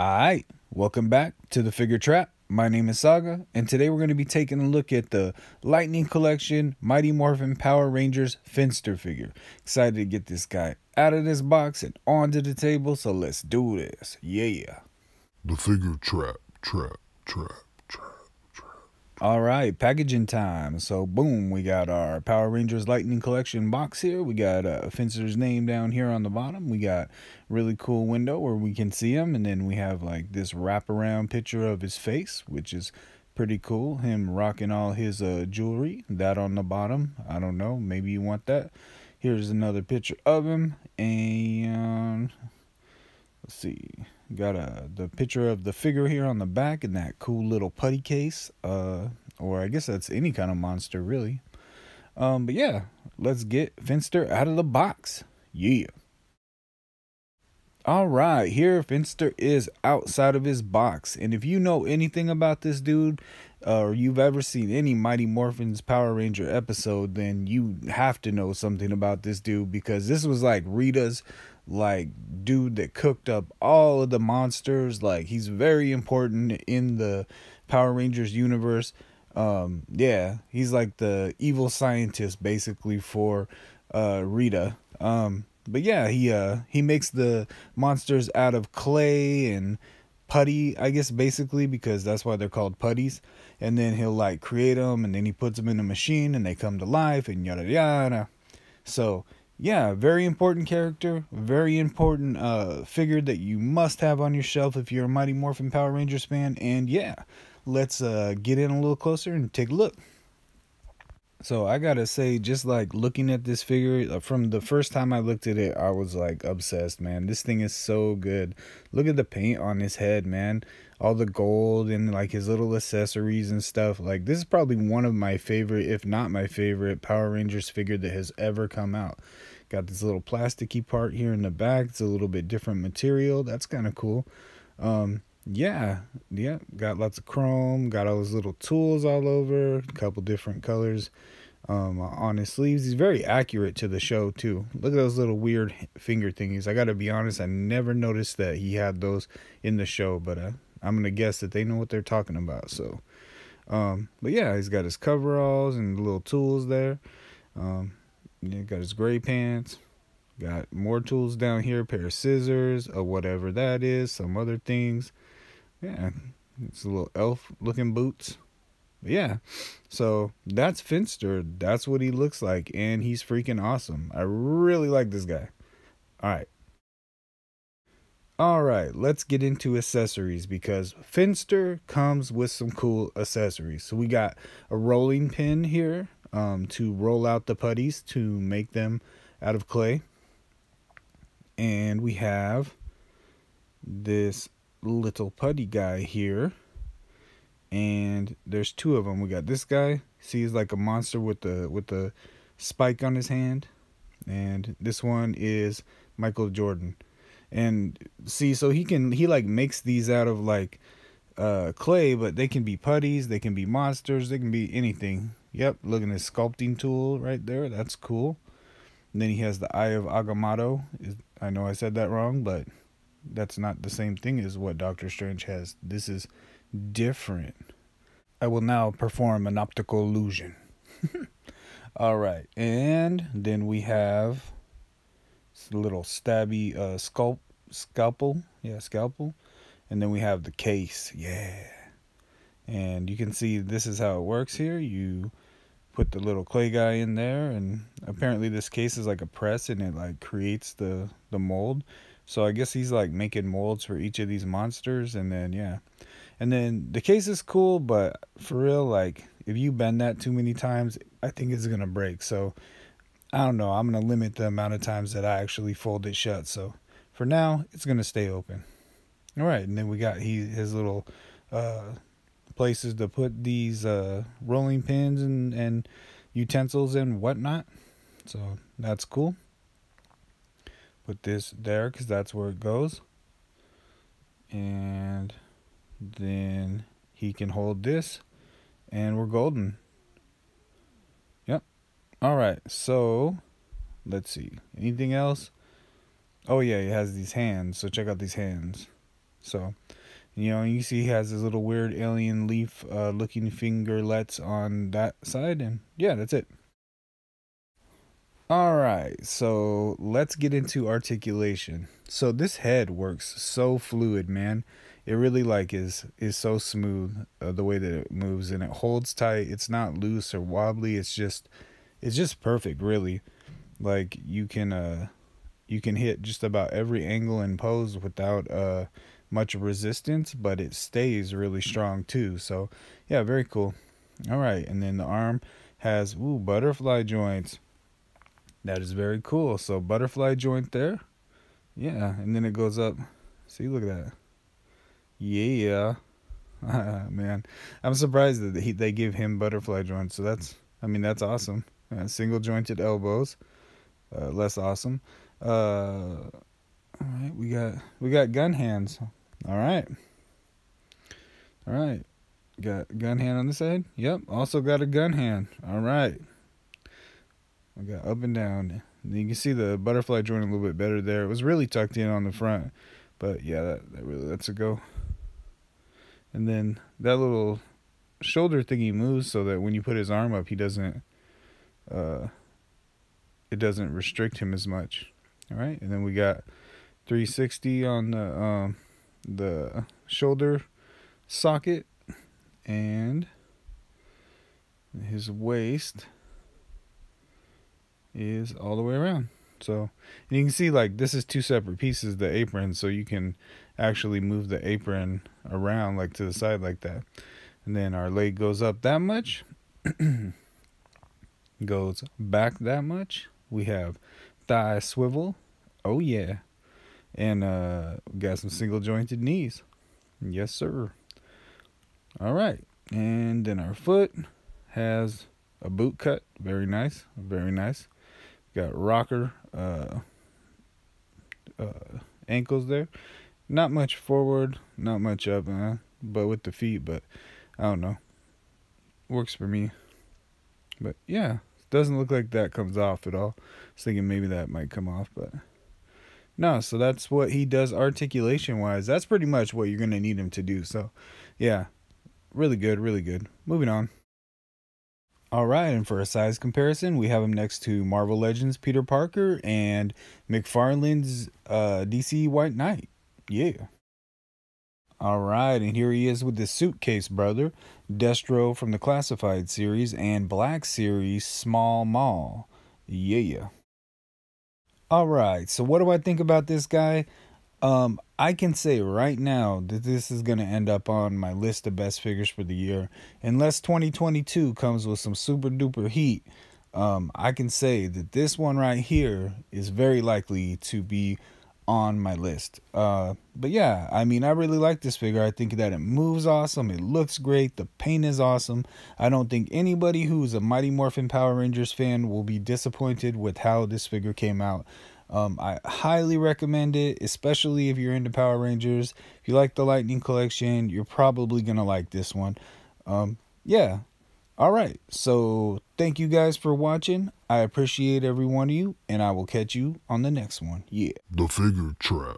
Alright, welcome back to the Figure Trap. My name is Saga, and today we're going to be taking a look at the Lightning Collection Mighty Morphin Power Rangers Finster figure. Excited to get this guy out of this box and onto the table, so let's do this. Yeah. The figure trap. Alright, packaging time. So, boom, we got our Power Rangers Lightning Collection box here. We got Finster's name down here on the bottom. We got really cool window where we can see him. And then we have like this wraparound picture of his face, which is pretty cool. Him rocking all his jewelry. That on the bottom. I don't know. Maybe you want that. Here's another picture of him. And let's see. Got the picture of the figure here on the back in that cool little putty case. Or I guess that's any kind of monster, really. But yeah, let's get Finster out of the box. Yeah. All right, here Finster is outside of his box. And if you know anything about this dude, or you've ever seen any Mighty Morphin's Power Ranger episode, then you have to know something about this dude, because this was like Rita's like dude that cooked up all of the monsters. Like, he's very important in the Power Rangers universe. Yeah, he's like the evil scientist basically for Rita. But yeah, he makes the monsters out of clay and putty, I guess, basically, because that's why they're called putties. And then he'll like create them, and then he puts them in a machine and they come to life and yada yada. So yeah, very important character, very important figure that you must have on your shelf if you're a Mighty Morphin Power Rangers fan. And yeah, let's get in a little closer and take a look. So I gotta say, just like looking at this figure, from the first time I looked at it, I was like obsessed, man. This thing is so good. Look at the paint on his head, man. All the gold and like his little accessories and stuff. Like, this is probably one of my favorite, if not my favorite, Power Rangers figure that has ever come out. Got this little plasticky part here in the back. It's a little bit different material. That's kind of cool. Yeah, got lots of chrome, got all his little tools all over, a couple different colors on his sleeves. He's very accurate to the show too. Look at those little weird finger thingies. I gotta be honest, I never noticed that he had those in the show, but I'm gonna guess that they know what they're talking about. So but yeah, he's got his coveralls and little tools there. Yeah, got his gray pants. Got more tools down here, a pair of scissors, or whatever that is, some other things. Yeah, it's a little elf looking boots. But yeah, so that's Finster. That's what he looks like, and he's freaking awesome. I really like this guy. All right, let's get into accessories, because Finster comes with some cool accessories. So we got a rolling pin here to roll out the putties to make them out of clay. And we have this little putty guy here, and there's two of them. We got this guy. See, he's like a monster with the spike on his hand, and this one is Michael Jordan. And see, so he like makes these out of like clay, but they can be putties, they can be monsters, they can be anything. Yep, look at his sculpting tool right there. That's cool. And then he has the Eye of Agamotto. I know I said that wrong, but that's not the same thing as what Doctor Strange has. This is different. I will now perform an optical illusion. All right, and then we have this little stabby scalpel. Yeah, scalpel. And then we have the case. Yeah. And you can see this is how it works here. You put the little clay guy in there, and apparently this case is like a press, and it like creates the mold. So I guess he's like making molds for each of these monsters. And then yeah, and then the case is cool, but for real, like, if you bend that too many times, I think it's gonna break. So I don't know, I'm gonna limit the amount of times that I actually fold it shut. So for now, it's gonna stay open. All right, and then we got his little places to put these rolling pins and utensils and whatnot. So that's cool. Put this there because that's where it goes. And then he can hold this, and we're golden. Yep. All right, so let's see. Anything else? Oh yeah, he has these hands. So check out these hands. So, you know, you see he has his little weird alien leaf looking fingerlets on that side, and yeah, that's it. Alright, so let's get into articulation. So this head works so fluid, man. It really like is so smooth, the way that it moves, and it holds tight. It's not loose or wobbly. It's just perfect, really. Like you can hit just about every angle and pose without much resistance, but it stays really strong too. So yeah, very cool. All right, and then the arm has butterfly joints. That is very cool. So butterfly joint there. Yeah, and then it goes up. See, look at that. Yeah. Man, I'm surprised that they give him butterfly joints. So that's awesome. Single jointed elbows. Less awesome. All right, we got gun hands. All right. All right. Got gun hand on this side. Yep. Also got a gun hand. All right. I got up and down. You can see the butterfly joint a little bit better there. It was really tucked in on the front, but yeah, that's a go. And then that little shoulder thingy moves so that when you put his arm up, it doesn't restrict him as much. All right, and then we got 360 on the shoulder socket, and his waist is all the way around. So, and you can see like this is two separate pieces, the apron, so you can actually move the apron around like to the side like that. And then our leg goes up that much, goes back that much. We have thigh swivel. Oh yeah. And we got some single jointed knees. Yes, sir. All right. And then our foot has a boot cut. Very nice. Very nice. Got rocker ankles there. Not much forward, not much up, but with the feet, but I don't know. Works for me. But yeah, doesn't look like that comes off at all. I was thinking maybe that might come off, but no. So that's what he does articulation wise. That's pretty much what you're going to need him to do. So yeah, really good, really good. Moving on. All right, and for a size comparison, we have him next to Marvel Legends Peter Parker and McFarlane's DC White Knight. Yeah. All right, and here he is with the Suitcase Brother, Destro from the Classified series, and Black Series Small Mall. Yeah. All right, so what do I think about this guy? I can say right now that this is going to end up on my list of best figures for the year. Unless 2022 comes with some super duper heat, I can say that this one right here is very likely to be on my list. But yeah, I mean, I really like this figure. I think that it moves awesome. It looks great. The paint is awesome. I don't think anybody who's a Mighty Morphin Power Rangers fan will be disappointed with how this figure came out. I highly recommend it, especially if you're into Power Rangers. If you like the Lightning Collection, you're probably going to like this one. Yeah. All right. So thank you guys for watching. I appreciate every one of you, and I will catch you on the next one. Yeah. The figure trap.